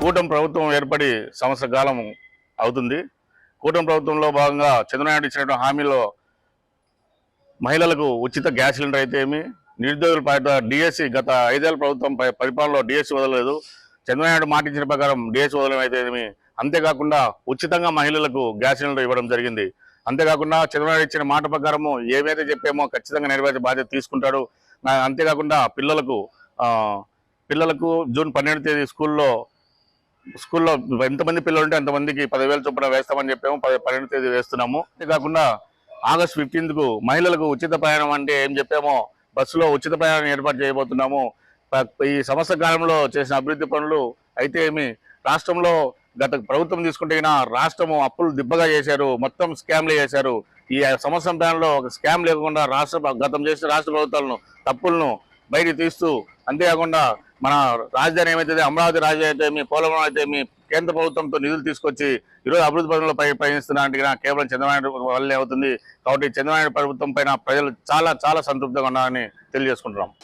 కూటమి ప్రభుత్వం ఏర్పడి సంవత్సర కాలం అవుతుంది. కూటమి ప్రభుత్వంలో భాగంగా చంద్రబాబు నాయుడు ఇచ్చినటువంటి హామీలో మహిళలకు ఉచిత గ్యాస్ సిలిండర్ అయితే ఏమి, నిరుద్యోగుల పాట డిఎస్సి గత 5 ఏళ్ల ప్రభుత్వం పరిపాలనలో డిఎస్సి వదలలేదు. చంద్రబాబు నాయుడు మాట ఇచ్చిన ప్రకారం డిఎస్సి వదలడం అయితే ఏమి, అంతేకాకుండా ఉచితంగా మహిళలకు గ్యాస్ సిలిండర్ ఇవ్వడం జరిగింది. అంతేకాకుండా చంద్రబాబు నాయుడు ఇచ్చిన మాట ప్రకారము ఏవైతే చెప్పామో ఖచ్చితంగా నెరవేర్చే బాధ్యత తీసుకుంటాడు. అంతేకాకుండా పిల్లలకు జూన్ 12వ తేదీ స్కూల్లో ఎంతమంది పిల్లలు ఉంటే అంతమందికి 10,000 చొప్పున వేస్తామని చెప్పాము. 12వ తేదీ వేస్తున్నాము. అంతేకాకుండా ఆగస్టు 15కు మహిళలకు ఉచిత ప్రయాణం అంటే ఏం చెప్పామో బస్సులో ఉచిత ప్రయాణం ఏర్పాటు చేయబోతున్నాము. ఈ సంవత్సర కాలంలో చేసిన అభివృద్ధి పనులు అయితే ఏమి, రాష్ట్రంలో గత ప్రభుత్వం తీసుకుంటే రాష్ట్రము అప్పులు దిబ్బగా చేశారు, మొత్తం స్కామ్లు చేశారు. ఈ సంవత్సరం ప్లాన్లో ఒక స్కామ్ లేకుండా గతం చేసిన రాష్ట్ర ప్రభుత్వాలను తప్పులను బయటికి తీస్తూ, అంతేకాకుండా మన రాజధాని ఏమైతే అమరావతి రాజధాని అయితే ఏమి, పోలవరం అయితే ఏమి, కేంద్ర ప్రభుత్వంతో నిధులు తీసుకొచ్చి ఈరోజు అభివృద్ధి పనుల్లో పయనిస్తున్నట్టు కేవలం చంద్రబాబు నాయుడు వల్లే అవుతుంది. కాబట్టి చంద్రబాబు నాయుడు ప్రభుత్వం పైన ప్రజలు చాలా చాలా సంతృప్తిగా ఉన్నారని తెలియజేసుకుంటున్నాం.